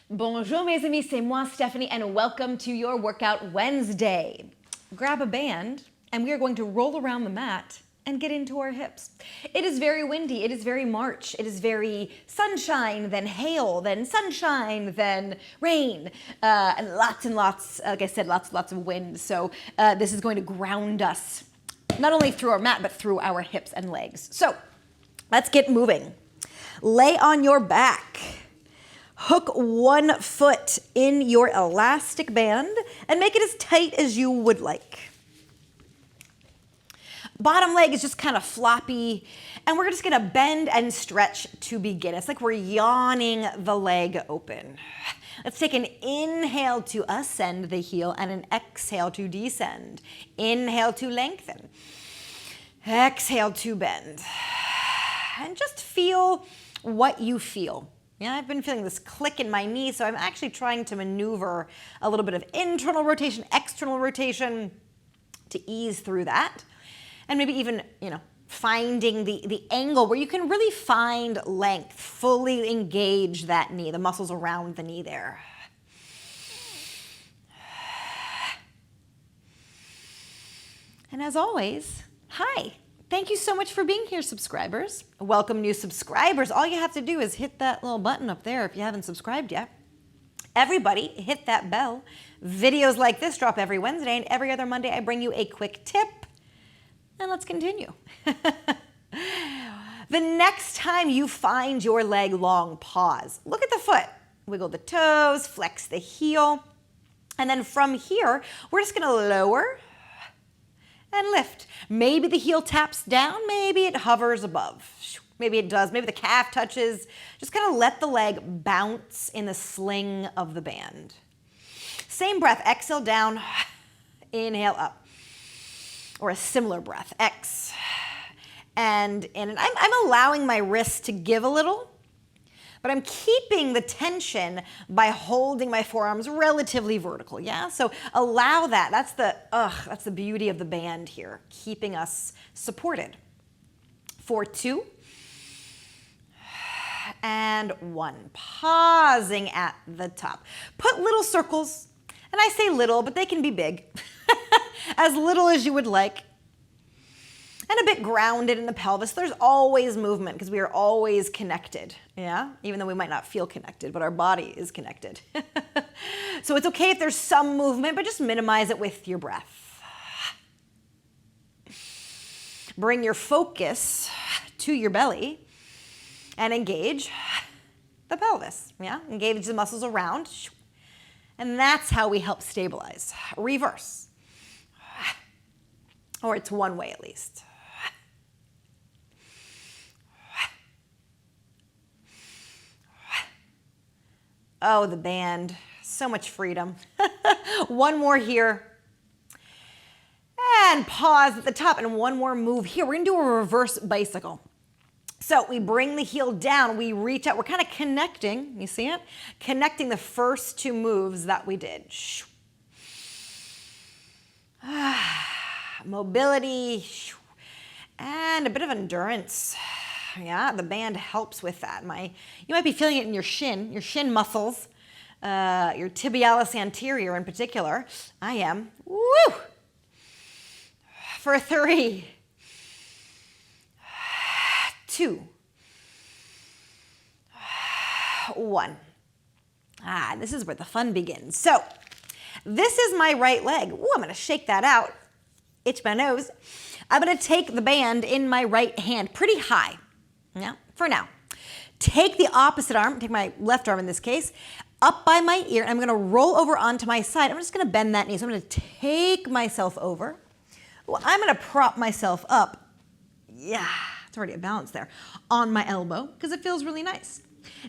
Bonjour mes amis, c'est moi Stephanie and welcome to your Workout Wednesday. Grab a band and we are going to roll around the mat and get into our hips. It is very windy, it is very March, it is very sunshine, then hail, then sunshine, then rain, and lots, like I said, lots of wind. So this is going to ground us, not only through our mat, but through our hips and legs. So let's get moving. Lay on your back. Hook one foot in your elastic band and make it as tight as you would like. Bottom leg is just kind of floppy, and we're just gonna bend and stretch to begin. It's like we're yawning the leg open. Let's take an inhale to ascend the heel and an exhale to descend. Inhale to lengthen. Exhale to bend. And just feel what you feel. Yeah, I've been feeling this click in my knee, so I'm actually trying to maneuver a little bit of internal rotation, external rotation to ease through that. And maybe even, finding the angle where you can really find length, fully engage that knee, the muscles around the knee there. And as always, hi. Thank you so much for being here, subscribers. Welcome new subscribers. All you have to do is hit that little button up there if you haven't subscribed yet. Everybody, hit that bell. Videos like this drop every Wednesday, and every other Monday I bring you a quick tip. And let's continue. The next time you find your leg long, pause. Look at the foot. Wiggle the toes, flex the heel. And then from here, we're just gonna lower and lift. Maybe the heel taps down, maybe it hovers above. Maybe it does, maybe the calf touches. Just kind of let the leg bounce in the sling of the band. Same breath, exhale down, inhale up. Or a similar breath, X. And I'm allowing my wrists to give a little, but I'm keeping the tension by holding my forearms relatively vertical, yeah? So allow that. That's the beauty of the band here, keeping us supported. 4, 2, and 1. Pausing at the top. Put little circles, and I say little, but they can be big. As little as you would like. And a bit grounded in the pelvis. There's always movement because we are always connected, yeah? Even though we might not feel connected, but our body is connected. So it's okay if there's some movement, but just minimize it with your breath. Bring your focus to your belly and engage the pelvis, yeah? Engage the muscles around. And that's how we help stabilize. Reverse. Or it's one way at least. Oh, the band. So much freedom. One more here. And pause at the top, and one more move here. We're gonna do a reverse bicycle. So we bring the heel down, we reach out, we're kind of connecting, you see it? Connecting the first two moves that we did. Mobility and a bit of endurance. Yeah, the band helps with that. You might be feeling it in your shin muscles, your tibialis anterior in particular. I am. Woo! For 3, 2, 1. This is where the fun begins. So this is my right leg. Ooh, I'm gonna shake that out. Itch my nose. I'm gonna take the band in my right hand pretty high, yeah, for now. Take the opposite arm, take my left arm in this case, up by my ear, and I'm gonna roll over onto my side. I'm just gonna bend that knee. So I'm gonna take myself over. Well, I'm gonna prop myself up. Yeah, it's already a balance there. On my elbow, because it feels really nice.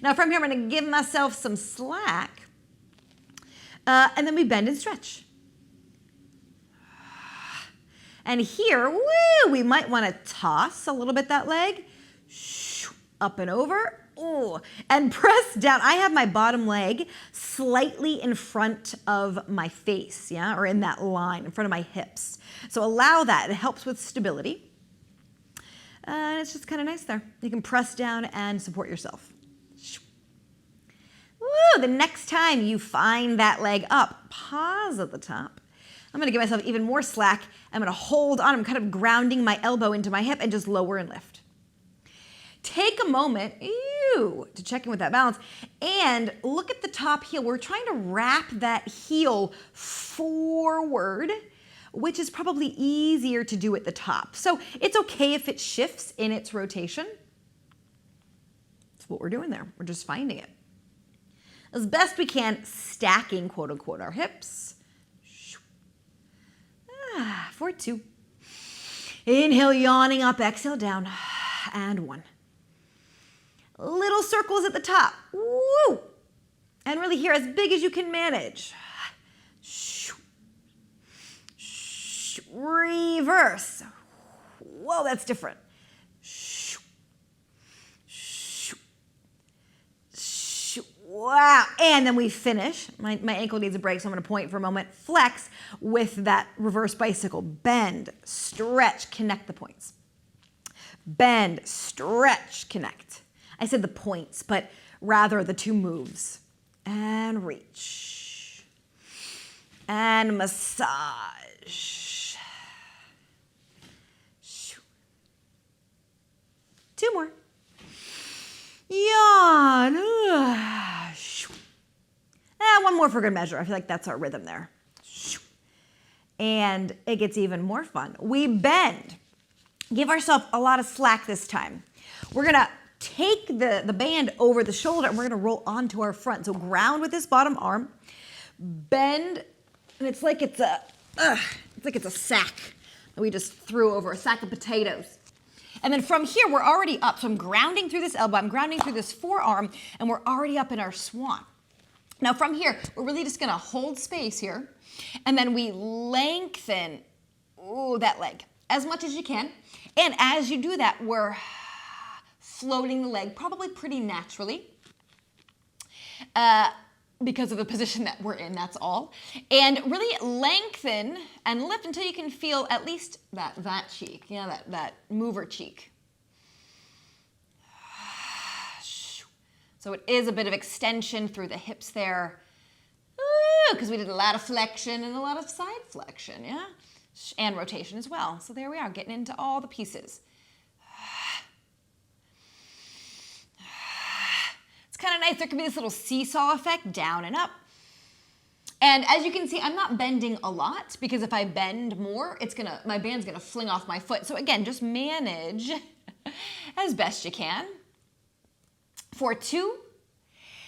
Now from here, I'm gonna give myself some slack, and then we bend and stretch. And here, woo, we might want to toss a little bit that leg, up and over, ooh, and press down. I have my bottom leg slightly in front of my face, yeah, or in that line, in front of my hips. So allow that, it helps with stability. And it's just kind of nice there. You can press down and support yourself. Woo, Woo! The next time you find that leg up, pause at the top. I'm gonna give myself even more slack. I'm gonna hold on. I'm kind of grounding my elbow into my hip and just lower and lift. Take a moment, to check in with that balance and look at the top heel. We're trying to wrap that heel forward, which is probably easier to do at the top. So it's okay if it shifts in its rotation. That's what we're doing there. We're just finding it. As best we can, stacking, quote unquote, our hips. For 2. Inhale, yawning up, exhale down, and 1. Little circles at the top. Woo! And really here, as big as you can manage. Reverse. Whoa, that's different. Wow. And then we finish. My ankle needs a break, so I'm going to point for a moment. Flex with that reverse bicycle. Bend, stretch, connect the points. Bend, stretch, connect. I said the points, but rather the 2 moves. And reach. And massage. 2 more. Yawn. 1 more for good measure. I feel like that's our rhythm there. And it gets even more fun. We bend. Give ourselves a lot of slack this time. We're going to take the band over the shoulder and we're going to roll onto our front. So ground with this bottom arm. Bend. And it's like it's a sack that we just threw over, a sack of potatoes. And then from here, we're already up. So I'm grounding through this elbow. I'm grounding through this forearm. And we're already up in our swan. Now from here, we're really just going to hold space here. And then we lengthen that leg as much as you can. And as you do that, we're floating the leg probably pretty naturally because of the position that we're in, that's all. And really lengthen and lift until you can feel at least that cheek, that mover cheek. So it is a bit of extension through the hips there, because we did a lot of flexion and a lot of side flexion, yeah? And rotation as well. So there we are, getting into all the pieces. It's kind of nice. There could be this little seesaw effect, down and up. And as you can see, I'm not bending a lot, because if I bend more, my band's gonna fling off my foot. So again, just manage as best you can. For 2,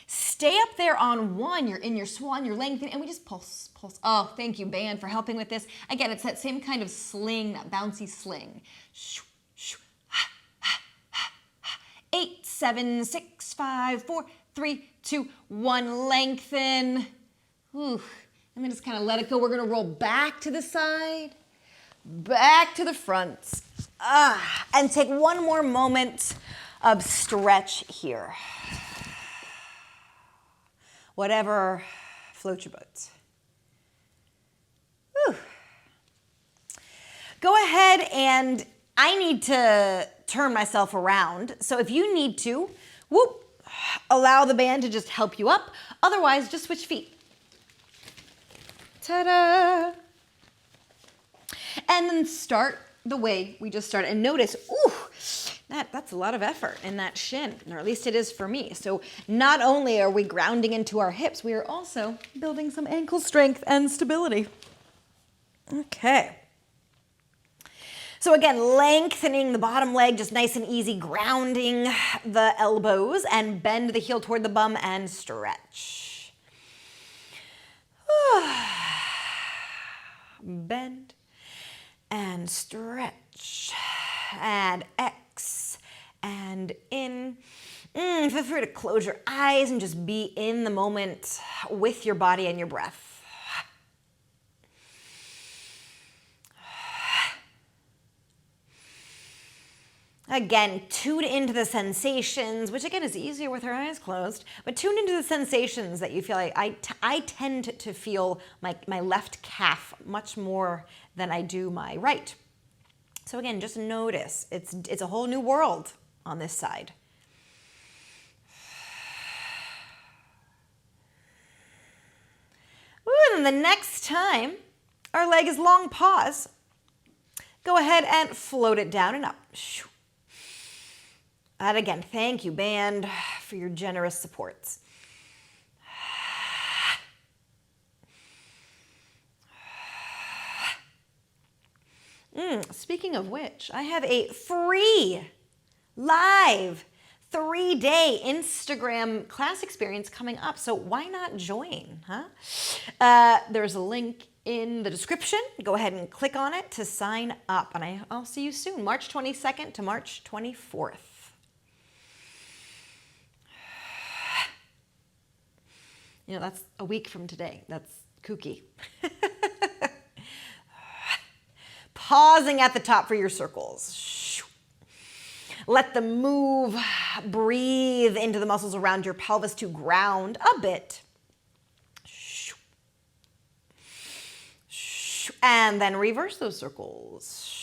stay up there on 1. You're in your swan, you're lengthening, and we just pulse, pulse. Oh, thank you, band, for helping with this. Again, it's that same kind of sling, that bouncy sling. 8, 7, 6, 5, 4, 3, 2, 1. Lengthen. And then just kind of let it go. We're going to roll back to the side, back to the front, and take 1 more moment of stretch here. Whatever floats your boat. Go ahead, and I need to turn myself around. So if you need to, allow the band to just help you up. Otherwise, just switch feet. Ta-da! And then start the way we just started. And notice, that's a lot of effort in that shin, or at least it is for me. So not only are we grounding into our hips, we are also building some ankle strength and stability. Okay. So again, lengthening the bottom leg, just nice and easy, grounding the elbows, and bend the heel toward the bum and stretch. Bend and stretch and X and in. Feel free to close your eyes and just be in the moment with your body and your breath. Again, tune into the sensations, which again is easier with our eyes closed, but tune into the sensations that you feel. Like I tend to feel my left calf much more than I do my right. So again, just notice, it's a whole new world on this side. And the next time our leg is long pause, go ahead and float it down and up. And again, thank you, band, for your generous supports. Speaking of which, I have a free live 3-day Instagram class experience coming up, so why not join, huh? There's a link in the description. Go ahead and click on it to sign up, and I'll see you soon, March 22nd to March 24th. You know, that's a week from today. That's kooky. Pausing at the top for your circles. Let them move. Breathe into the muscles around your pelvis to ground a bit. And then reverse those circles.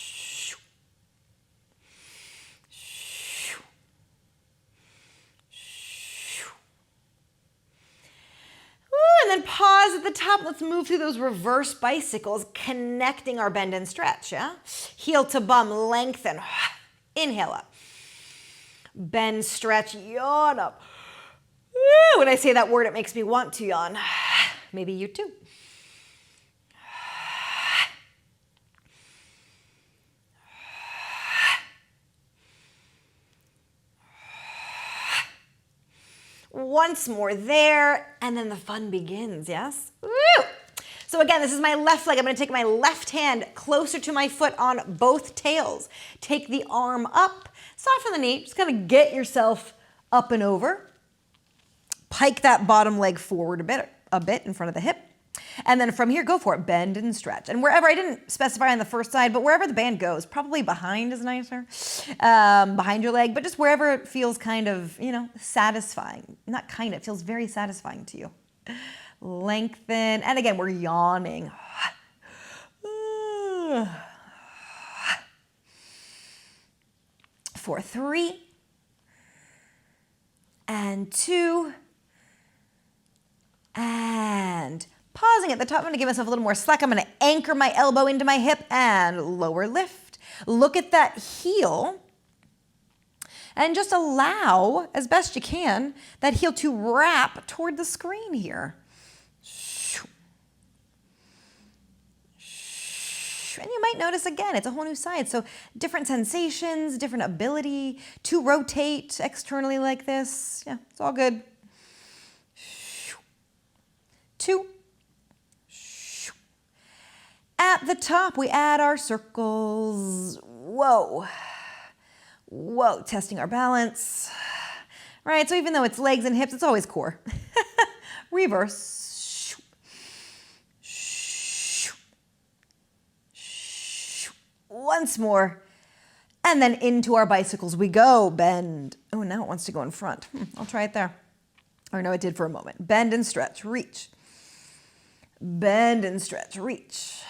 And then pause at the top. Let's move through those reverse bicycles, connecting our bend and stretch, yeah? Heel to bum, lengthen. Inhale up. Bend, stretch, yawn up. When I say that word, it makes me want to yawn. Maybe you too. Once more there, and then the fun begins, yes? Woo! So again, this is my left leg. I'm going to take my left hand closer to my foot on both tails. Take the arm up, soften the knee, just kind of get yourself up and over. Pike that bottom leg forward a bit in front of the hip. And then from here, go for it. Bend and stretch. And wherever, I didn't specify on the first side, but wherever the band goes, probably behind is nicer, behind your leg, but just wherever it feels kind of, you know, satisfying. Not kind of, it feels very satisfying to you. Lengthen. And again, we're yawning. For 3 and 2 and pausing at the top. I'm going to give myself a little more slack. I'm going to anchor my elbow into my hip and lower lift. Look at that heel and just allow, as best you can, that heel to wrap toward the screen here. And you might notice again, it's a whole new side. So different sensations, different ability to rotate externally like this. Yeah, it's all good. 2. At the top, we add our circles. Whoa. Whoa, testing our balance. Right, so even though it's legs and hips, it's always core. Reverse. Once more. And then into our bicycles we go. Bend. Oh, now it wants to go in front. I'll try it there. Or no, it did for a moment. Bend and stretch, reach. Bend and stretch, reach.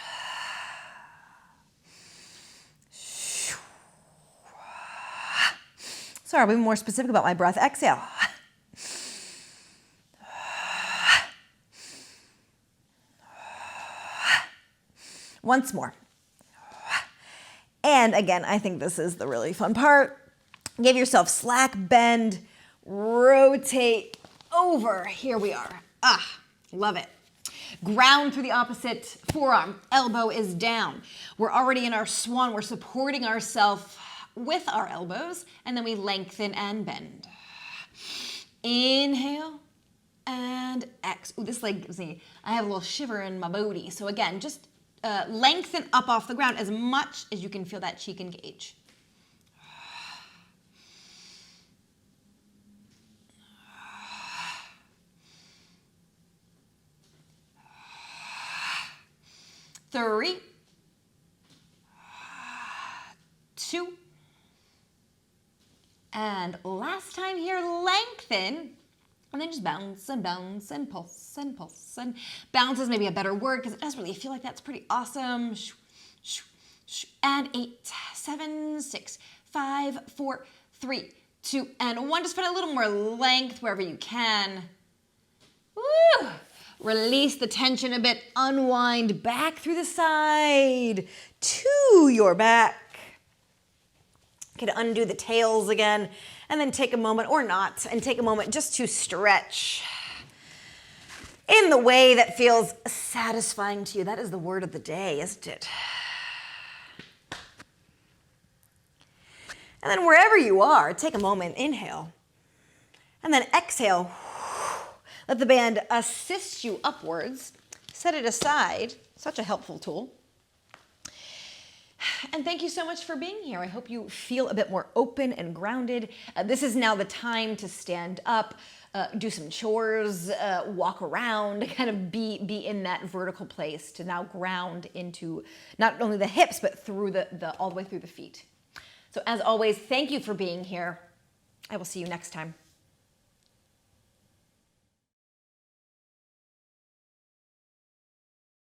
Sorry, I'll be more specific about my breath. Exhale. Once more. And again, I think this is the really fun part. Give yourself slack, bend, rotate over. Here we are. Love it. Ground through the opposite forearm. Elbow is down. We're already in our swan. We're supporting ourselves with our elbows, and then we lengthen and bend. Inhale and exhale. Ooh, this leg gives me, I have a little shiver in my booty. So again, just lengthen up off the ground as much as you can feel that cheek engage. Three, 2, and last time here, lengthen, and then just bounce and bounce and pulse and pulse. And bounce is maybe a better word because it doesn't really feel like that's pretty awesome. And 8, 7, 6, 5, 4, 3, 2, and 1. Just find a little more length wherever you can. Woo! Release the tension a bit, unwind back through the side to your back. You can undo the tails again, and then take a moment, or not, and take a moment just to stretch in the way that feels satisfying to you. That is the word of the day, isn't it? And then wherever you are, take a moment, inhale, and then exhale. Let the band assist you upwards. Set it aside. Such a helpful tool. And thank you so much for being here. I hope you feel a bit more open and grounded. This is now the time to stand up, do some chores, walk around, kind of be in that vertical place to now ground into not only the hips, but through all the way through the feet. So as always, thank you for being here. I will see you next time.